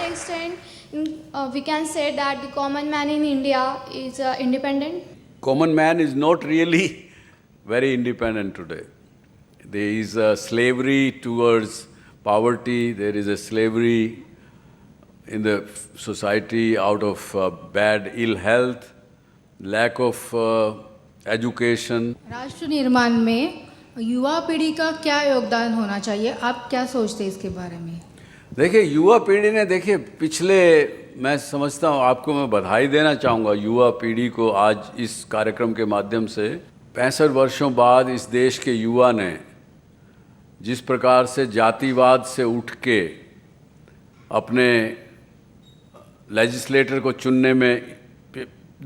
extent we can say that the common man in India is independent? Common man is not really very independent today. There is a slavery towards poverty, there is a slavery in the society out of bad ill health, lack of education. राष्ट्र निर्माण में युवा पीढ़ी का क्या योगदान होना चाहिए, आप क्या सोचते हैं इसके बारे में? देखिए, युवा पीढ़ी ने, देखिए पिछले, मैं समझता हूँ, आपको मैं बधाई देना चाहूँगा युवा पीढ़ी को आज इस कार्यक्रम के माध्यम से। 65 वर्षों बाद इस देश के युवा ने जिस प्रकार से जातिवाद से उठ के अपने लेजिस्लेटर को चुनने में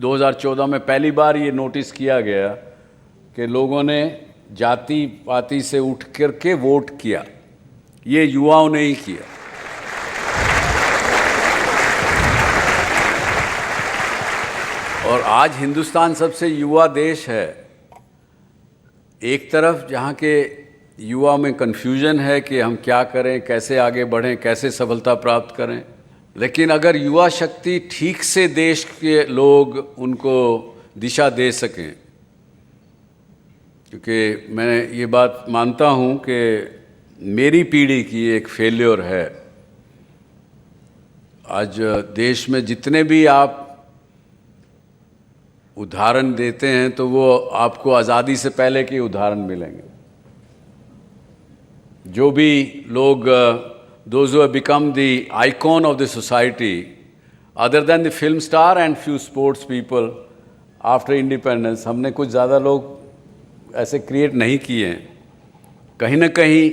2014 में पहली बार ये नोटिस किया गया कि लोगों ने जाति पाति से उठ कर के वोट किया, ये युवाओं ने ही किया। और आज हिंदुस्तान सबसे युवा देश है। एक तरफ जहाँ के युवा में कन्फ्यूजन है कि हम क्या करें, कैसे आगे बढ़ें, कैसे सफलता प्राप्त करें, लेकिन अगर युवा शक्ति ठीक से देश के लोग उनको दिशा दे सकें, क्योंकि मैं ये बात मानता हूँ कि मेरी पीढ़ी की एक फेल्योर है। आज देश में जितने भी आप उदाहरण देते हैं तो वो आपको आज़ादी से पहले के उदाहरण मिलेंगे। जो भी लोग those who have become the icon of the society, other than the film star and few sports people after independence, हमने कुछ ज़्यादा लोग ऐसे क्रिएट नहीं किए हैं। कहीं ना कहीं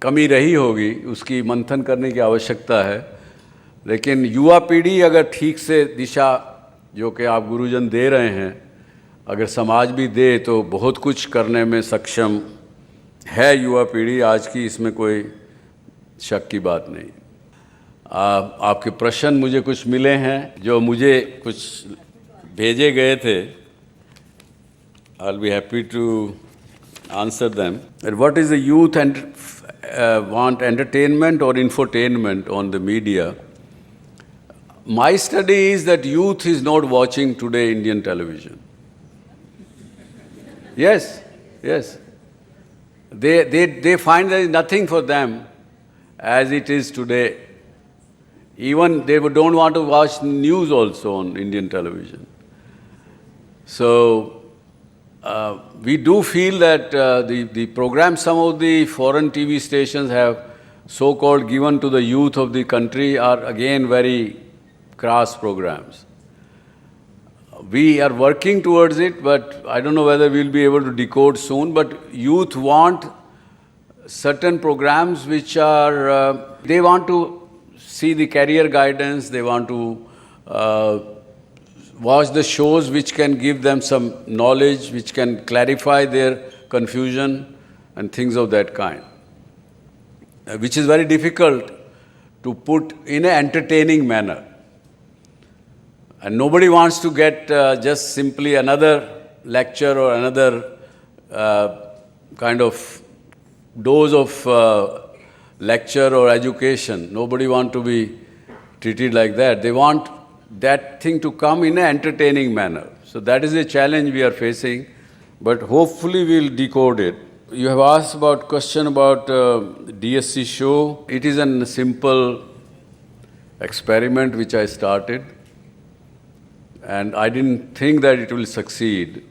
कमी रही होगी, उसकी मंथन करने की आवश्यकता है। लेकिन युवा पीढ़ी अगर ठीक से दिशा जो कि आप गुरुजन दे रहे हैं, अगर समाज भी दे तो बहुत कुछ करने में सक्षम है युवा पीढ़ी आज की, इसमें कोई शक की बात नहीं। आपके प्रश्न मुझे कुछ मिले हैं जो मुझे कुछ भेजे गए थे। I'll be happy to answer them. And what is the youth and want entertainment or infotainment on the media? My study is that youth is not watching today Indian television. Yes, yes. They find there is nothing for them as it is today. Even they don't want to watch news also on Indian television. So we do feel that the programs some of the foreign TV stations have so-called given to the youth of the country are again very crass programs. We are working towards it, but I don't know whether we'll be able to decode soon. But youth want certain programs which are, they want to see the career guidance, they want to watch the shows which can give them some knowledge, which can clarify their confusion and things of that kind, which is very difficult to put in an entertaining manner. And nobody wants to get just simply another lecture or another kind of dose of lecture or education. Nobody wants to be treated like that. They want that thing to come in an entertaining manner. So that is a challenge we are facing, but hopefully we'll decode it. You have asked about question about DSC show. It is a simple experiment which I started. And I didn't think that it will succeed.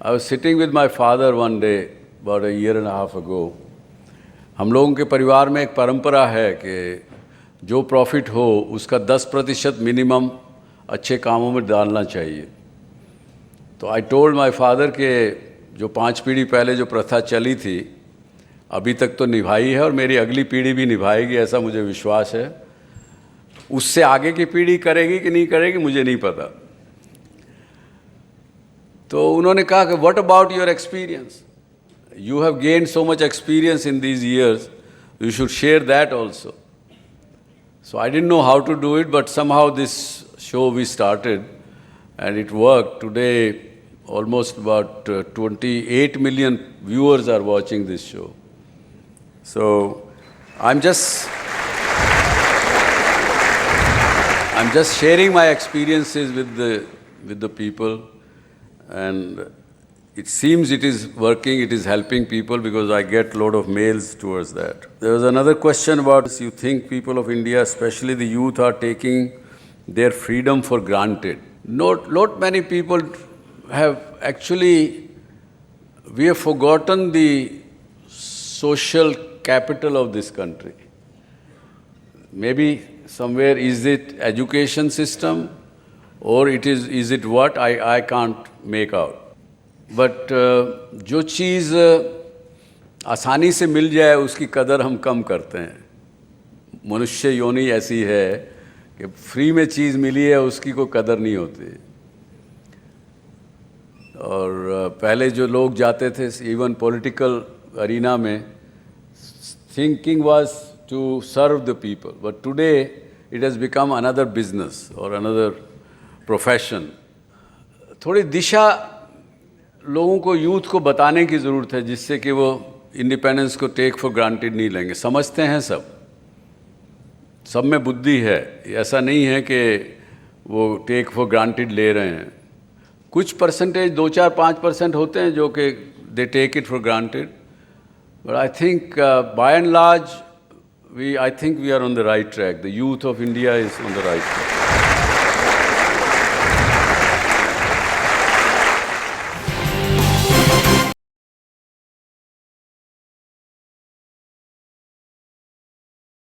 I was sitting with my father one day, about a year and a half ago. हम लोगों के परिवार में एक परंपरा है कि जो प्रॉफिट हो उसका 10% मिनिमम अच्छे कामों में डालना चाहिए। तो आई टोल्ड माय फादर कि जो 5 पीढ़ी पहले जो प्रथा चली थी अभी तक तो निभाई है और मेरी अगली पीढ़ी भी निभाएगी, ऐसा मुझे विश्वास है। उससे आगे की पीढ़ी करेगी कि नहीं करेगी मुझे नहीं पता। तो उन्होंने कहा कि what about your experience, you have gained so much experience in these years, you should share that also. So I didn't know how to do it, but somehow this show we started and it worked. Today almost about 28 million viewers are watching this show. So I'm just I'm just sharing my experiences with the people, and it seems it is working, it is helping people because I get a lot of mails towards that. There was another question about you think people of India, especially the youth, are taking their freedom for granted. Not many people have actually, we have forgotten the social capital of this country. Maybe somewhere is it education system or is it what? I can't make out. But जो चीज़ आसानी से मिल जाए उसकी कदर हम कम करते हैं. मनुष्य योनि ऐसी है कि फ्री में चीज़ मिली है उसकी कोई कदर नहीं होती. और पहले जो लोग जाते थे इवन पॉलिटिकल अरीना में, thinking was to serve the people, but today it has become another business और अनदर प्रोफेशन. थोड़ी दिशा लोगों को, यूथ को बताने की ज़रूरत है जिससे कि वो इंडिपेंडेंस को टेक फॉर ग्रांटेड नहीं लेंगे. समझते हैं सब में बुद्धि है, ऐसा नहीं है कि वो टेक फॉर ग्रांटेड ले रहे हैं. कुछ परसेंटेज 2-4-5% होते हैं जो कि they take it for granted, but I think by and large I think we are on the right track. The youth of India is on the right track.